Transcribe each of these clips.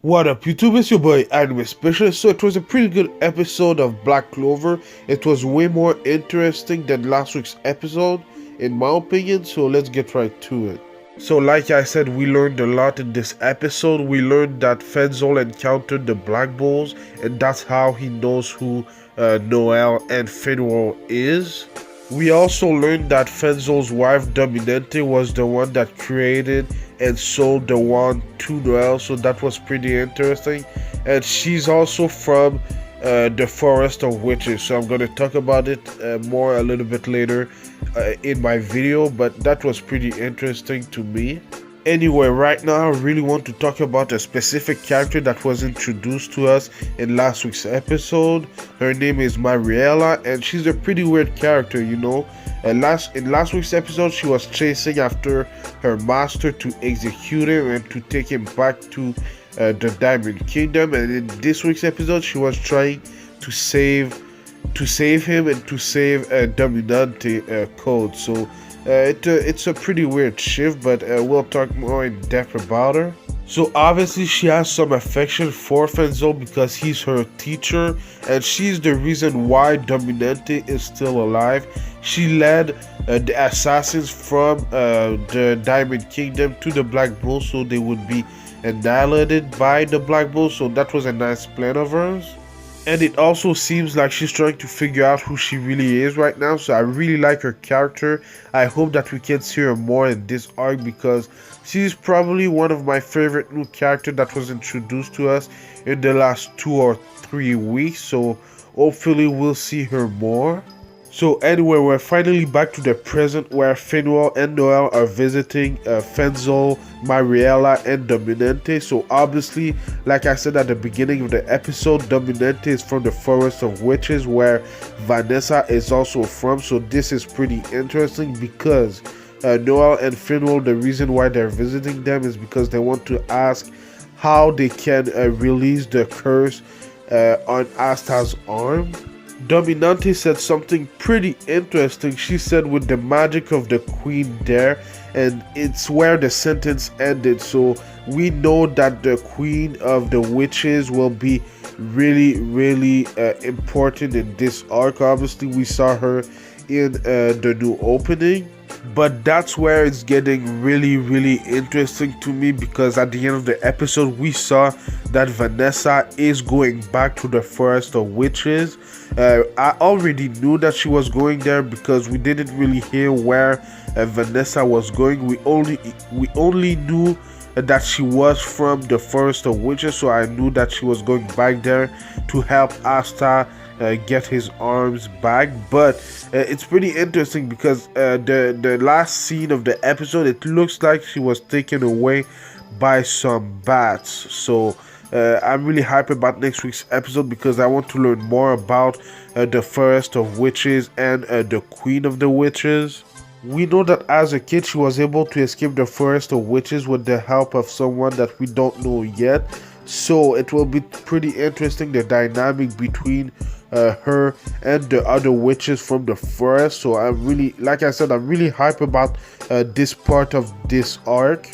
What up YouTube, it's your boy Anime Specialist. So it was a pretty good episode of Black Clover. It was way more interesting than last week's episode in my opinion, so let's get right to it. So like I said, we learned a lot in this episode. We learned that Fenzol encountered the Black Bulls and that's how he knows who Noel and Finwall is. We also learned that Fenzol's wife Dominante was the one that created and sold the wand to Noel, so that was pretty interesting. And she's also from the Forest of Witches, so I'm going to talk about it more a little bit later in my video, but that was pretty interesting to me. Anyway, right now I really want to talk about a specific character that was introduced to us in last week's episode. Her name is Mariella, and she's a pretty weird character, you know. In last week's episode, she was chasing after her master to execute him and to take him back to the Diamond Kingdom, and in this week's episode, she was trying to save him and to save Dominante Code. So it's a pretty weird shift, but we'll talk more in depth about her. So obviously she has some affection for Fenzol because he's her teacher, and she's the reason why Dominante is still alive. She led the assassins from the Diamond Kingdom to the Black Bull so they would be annihilated by the Black Bull, so that was a nice plan of hers. And it also seems like she's trying to figure out who she really is right now, so I really like her character. I hope that we can see her more in this arc because she's probably one of my favorite new characters that was introduced to us in the last 2 or 3 weeks, so hopefully we'll see her more. So anyway, we're finally back to the present where Finwall and Noel are visiting Fenzol, Mariella, and Dominante. So obviously, like I said at the beginning of the episode, Dominante is from the Forest of Witches where Vanessa is also from. So this is pretty interesting because Noel and Finwall, the reason why they're visiting them is because they want to ask how they can release the curse on Asta's arm. Dominante said something pretty interesting. She said with the magic of the queen there, and it's where the sentence ended, so we know that the queen of the witches will be really important in this arc. Obviously we saw her in the new opening, but that's where it's getting really interesting to me because at the end of the episode we saw that Vanessa is going back to the Forest of Witches. I already knew that she was going there because we didn't really hear where Vanessa was going. We only knew that she was from the Forest of Witches, so I knew that she was going back there to help Asta get his arms back. But it's pretty interesting because the last scene of the episode, it looks like she was taken away by some bats. So I'm really hyped about next week's episode because I want to learn more about the Forest of Witches and the Queen of the Witches. We know that as a kid she was able to escape the Forest of Witches with the help of someone that we don't know yet. So it will be pretty interesting, the dynamic between her and the other witches from the forest. So I'm really, like I said, I'm really hyped about this part of this arc.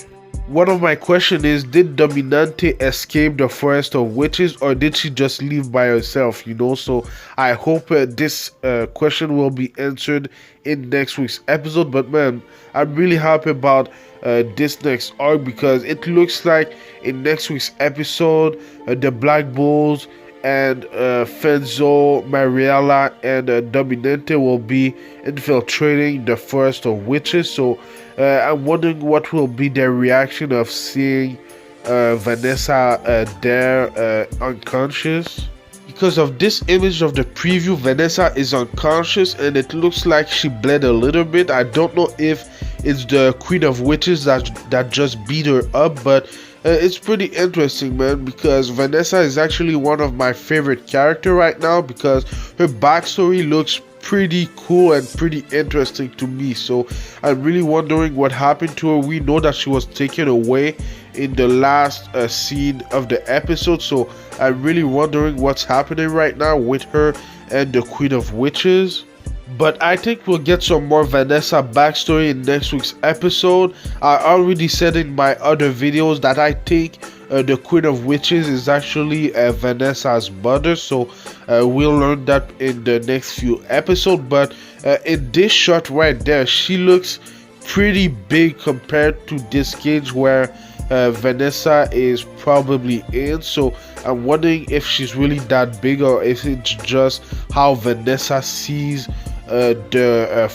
One of my questions is, did Dominante escape the Forest of Witches or did she just leave by herself, you know? So I hope this question will be answered in next week's episode. But man, I'm really happy about this next arc because it looks like in next week's episode the Black Bulls and Fenzol, Mariella, and Dominante will be infiltrating the Forest of Witches. So I'm wondering what will be their reaction of seeing Vanessa there unconscious. Because of this image of the preview, Vanessa is unconscious and it looks like she bled a little bit. I don't know if it's the Queen of Witches that just beat her up, but it's pretty interesting, man, because Vanessa is actually one of my favorite characters right now because her backstory looks pretty cool and pretty interesting to me. So I'm really wondering what happened to her. We know that she was taken away in the last scene of the episode, so I'm really wondering what's happening right now with her and the Queen of Witches. But I think we'll get some more Vanessa backstory in next week's episode. I already said in my other videos that I think the Queen of Witches is actually Vanessa's mother. So we'll learn that in the next few episodes. But in this shot right there, she looks pretty big compared to this cage where Vanessa is probably in. So I'm wondering if she's really that big or if it's just how Vanessa sees the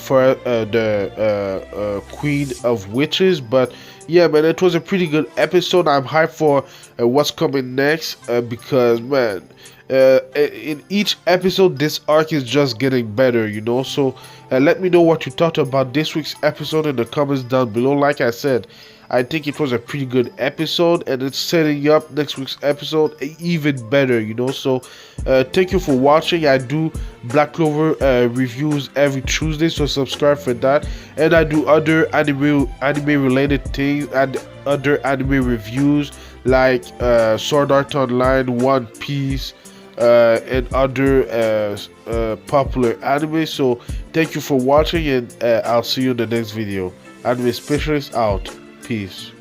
Queen of Witches. But yeah, man, it was a pretty good episode. I'm hyped for what's coming next because, man, in each episode this arc is just getting better, you know. So let me know what you thought about this week's episode in the comments down below. Like I said, I think it was a pretty good episode, and it's setting up next week's episode even better, you know. So thank you for watching. I do Black Clover reviews every Tuesday, so subscribe for that. And I do other anime related things and other anime reviews like Sword Art Online, One Piece, and other popular anime. So thank you for watching, and I'll see you in the next video. Anime Specialist out. Peace.